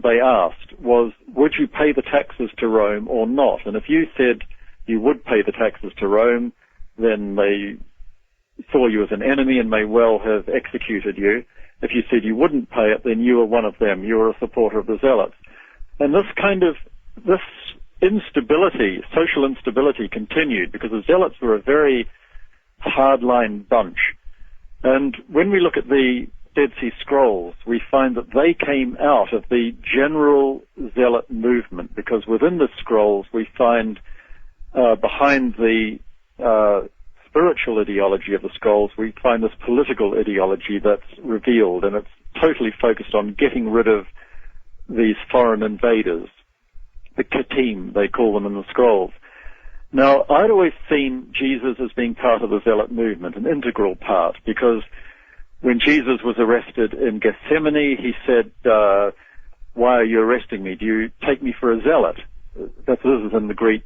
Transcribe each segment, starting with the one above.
they asked was, would you pay the taxes to Rome or not? And if you said you would pay the taxes to Rome, then they saw you as an enemy and may well have executed you. If you said you wouldn't pay it, then you were one of them. You were a supporter of the Zealots. And this instability, social instability, continued because the Zealots were a very hardline bunch. And when we look at the Dead Sea Scrolls, we find that they came out of the general Zealot movement, because within the scrolls we find behind the spiritual ideology of the scrolls, we find this political ideology that's revealed, and it's totally focused on getting rid of these foreign invaders, the Katim, they call them in the scrolls. Now, I'd always seen Jesus as being part of the Zealot movement, an integral part, because when Jesus was arrested in Gethsemane, he said, why are you arresting me? Do you take me for a zealot? This is in the Greek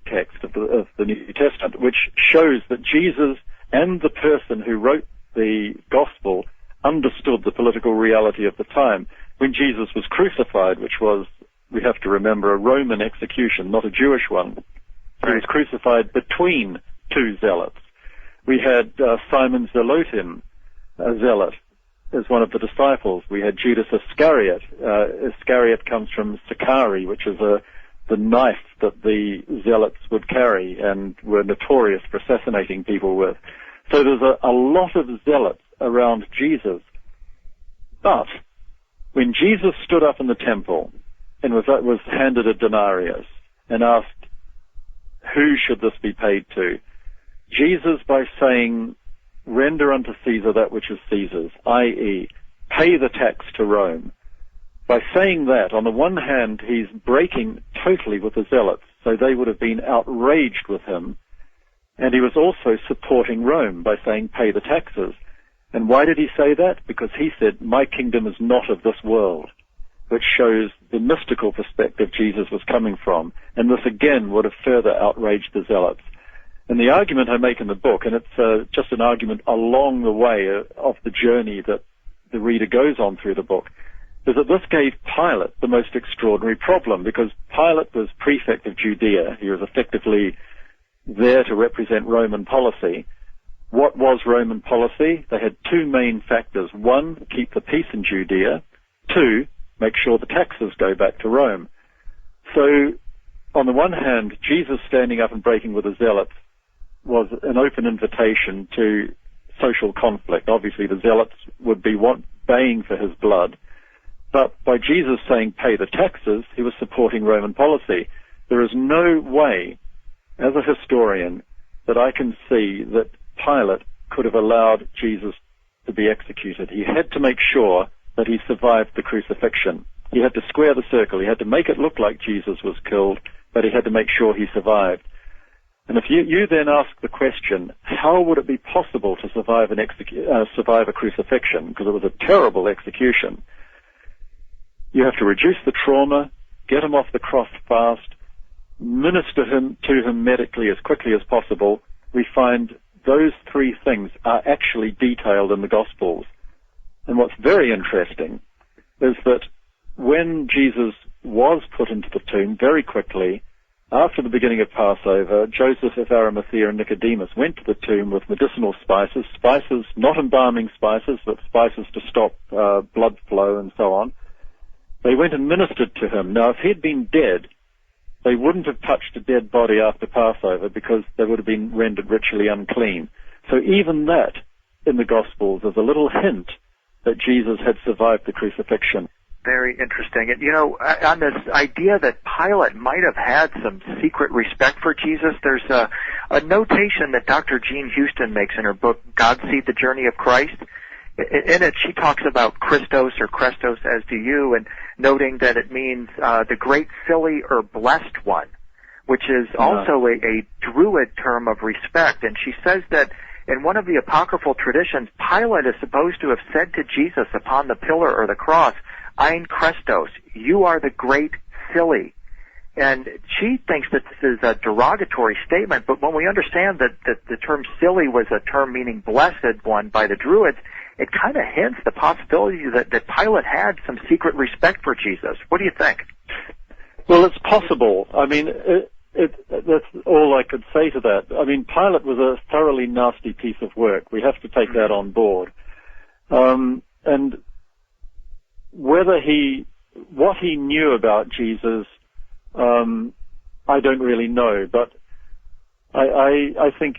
text of the New Testament, which shows that Jesus and the person who wrote the gospel understood the political reality of the time. When Jesus was crucified, which was, we have to remember, a Roman execution, not a Jewish one, he was crucified between two zealots. We had Simon Zelotim, a zealot, as one of the disciples. We had Judas Iscariot. Iscariot comes from Sicarii, which is the knife that the zealots would carry and were notorious for assassinating people with. So there's a lot of zealots around Jesus. But when Jesus stood up in the temple and was handed a denarius and asked, who should this be paid to? Jesus, by saying, render unto Caesar that which is Caesar's, i.e., pay the tax to Rome. By saying that, on the one hand, he's breaking totally with the Zealots, so they would have been outraged with him, and he was also supporting Rome by saying, pay the taxes. And why did he say that? Because he said, my kingdom is not of this world, which shows the mystical perspective Jesus was coming from, and this again would have further outraged the Zealots. And the argument I make in the book, and it's just an argument along the way of the journey that the reader goes on through the book, is that this gave Pilate the most extraordinary problem, because Pilate was prefect of Judea. He was effectively there to represent Roman policy. What was Roman policy? They had two main factors. One, keep the peace in Judea. Two, make sure the taxes go back to Rome. So, on the one hand, Jesus standing up and breaking with the Zealots was an open invitation to social conflict. Obviously, the Zealots would be baying for his blood. But by Jesus saying, pay the taxes, he was supporting Roman policy. There is no way, as a historian, that I can see that Pilate could have allowed Jesus to be executed. He had to make sure that he survived the crucifixion. He had to square the circle. He had to make it look like Jesus was killed, but he had to make sure he survived. And if you then ask the question, how would it be possible to survive a crucifixion? Because it was a terrible execution. You have to reduce the trauma, get him off the cross fast, minister to him medically as quickly as possible. We find those three things are actually detailed in the Gospels. And what's very interesting is that when Jesus was put into the tomb very quickly, after the beginning of Passover, Joseph of Arimathea and Nicodemus went to the tomb with medicinal spices, not embalming spices, but spices to stop blood flow and so on. They went and ministered to him. Now, if he'd been dead, they wouldn't have touched a dead body after Passover because they would have been rendered ritually unclean. So even that, in the Gospels, is a little hint that Jesus had survived the crucifixion. Very interesting. And, on this idea that Pilate might have had some secret respect for Jesus, there's a notation that Dr. Jean Houston makes in her book, God Seed, the Journey of Christ. In it, she talks about Christos, or Christos as do you, and noting that it means the great silly or blessed one, which is also a Druid term of respect. And she says that in one of the apocryphal traditions, Pilate is supposed to have said to Jesus upon the pillar or the cross, Ein Christos, you are the great silly. And she thinks that this is a derogatory statement, but when we understand that the term silly was a term meaning blessed one by the Druids, it kind of hints the possibility that Pilate had some secret respect for Jesus. What do you think? Well, it's possible. I mean, that's all I could say to that. I mean, Pilate was a thoroughly nasty piece of work. We have to take that on board. And what he knew about Jesus, I don't really know, but I think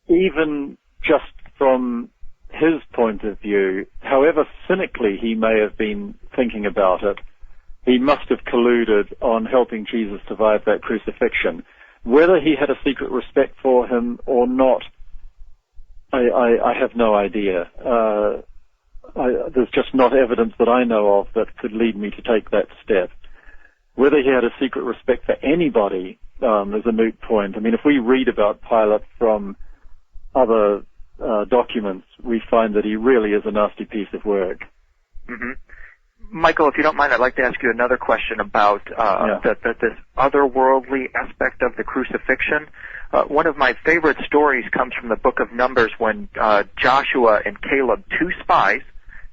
even just from his point of view, however cynically he may have been thinking about it, he must have colluded on helping Jesus survive that crucifixion. Whether he had a secret respect for him or not, I have no idea. There's just not evidence that I know of that could lead me to take that step. Whether he had a secret respect for anybody is a moot point. I mean, if we read about Pilate from other documents, we find that he really is a nasty piece of work. Mm-hmm. Michael, if you don't mind, I'd like to ask you another question about this otherworldly aspect of the crucifixion. One of my favorite stories comes from the book of Numbers when Joshua and Caleb, two spies,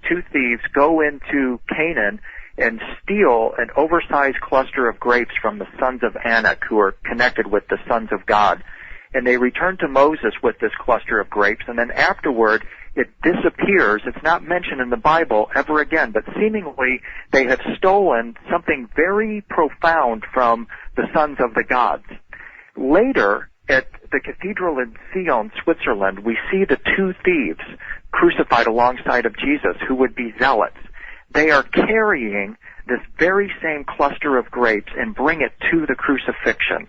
two thieves, go into Canaan and steal an oversized cluster of grapes from the sons of Anak, who are connected with the sons of God. And they return to Moses with this cluster of grapes, and then afterward it disappears. It's not mentioned in the Bible ever again, but seemingly they have stolen something very profound from the sons of the gods. Later, at the cathedral in Sion, Switzerland, we see the two thieves crucified alongside of Jesus, who would be zealots. They are carrying this very same cluster of grapes and bring it to the crucifixion.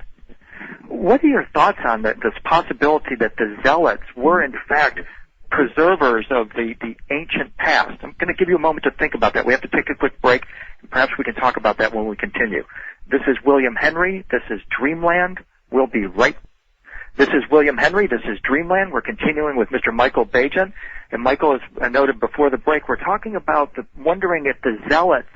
What are your thoughts on this possibility that the zealots were in fact preservers of the ancient past? I'm going to give you a moment to think about that. We have to take a quick break, and perhaps we can talk about that when we continue. This is William Henry. This is Dreamland. We'll be right. This is William Henry. This is Dreamland. We're continuing with Mr. Michael Baigent. And Michael, as noted before the break, we're talking about wondering if the zealots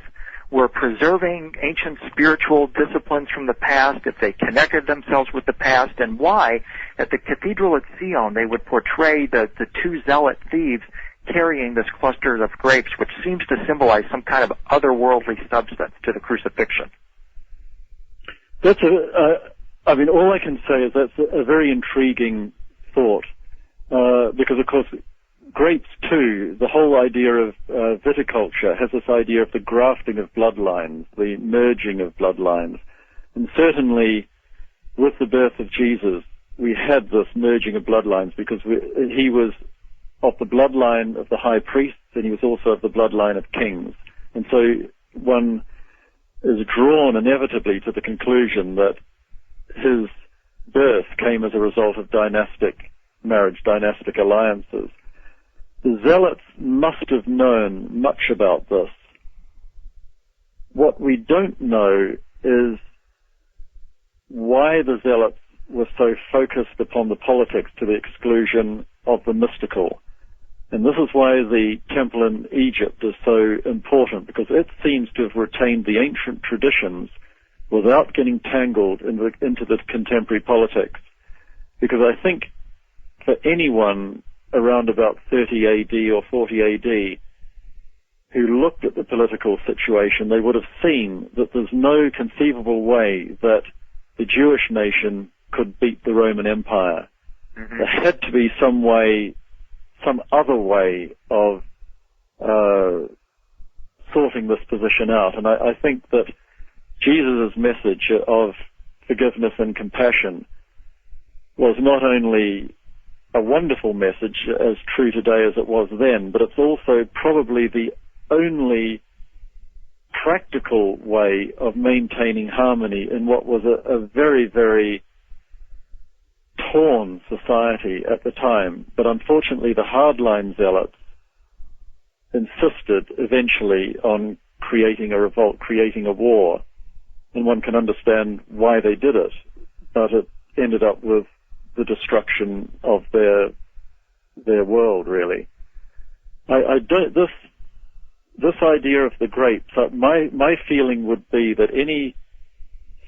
were preserving ancient spiritual disciplines from the past, if they connected themselves with the past, and why at the cathedral at Sion they would portray the two zealot thieves carrying this cluster of grapes, which seems to symbolize some kind of otherworldly substance to the crucifixion. That's I mean, all I can say is that's a very intriguing thought, because of course grapes too, the whole idea of viticulture has this idea of the grafting of bloodlines, the merging of bloodlines. And certainly with the birth of Jesus, we had this merging of bloodlines because he was of the bloodline of the high priests and he was also of the bloodline of kings. And so one is drawn inevitably to the conclusion that his birth came as a result of dynastic marriage, dynastic alliances. The zealots must have known much about this. What we don't know is why the zealots were so focused upon the politics to the exclusion of the mystical. And this is why the temple in Egypt is so important, because it seems to have retained the ancient traditions without getting tangled into the contemporary politics. Because I think for anyone around about 30 AD or 40 AD who looked at the political situation, they would have seen that there's no conceivable way that the Jewish nation could beat the Roman Empire. Mm-hmm. There had to be some way, some other way of sorting this position out. And I think that Jesus' message of forgiveness and compassion was not only a wonderful message, as true today as it was then, but it's also probably the only practical way of maintaining harmony in what was a very, very torn society at the time. But unfortunately, the hardline zealots insisted eventually on creating a revolt, creating a war, and one can understand why they did it, but it ended up with the destruction of their world, really. This idea of the grapes, my feeling would be that any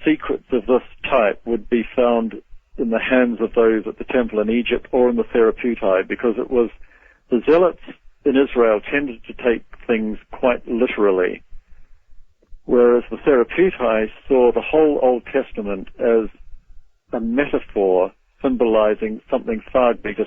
secrets of this type would be found in the hands of those at the temple in Egypt or in the Therapeutae, because it was the zealots in Israel tended to take things quite literally, whereas the Therapeutae saw the whole Old Testament as a metaphor symbolizing something far greater,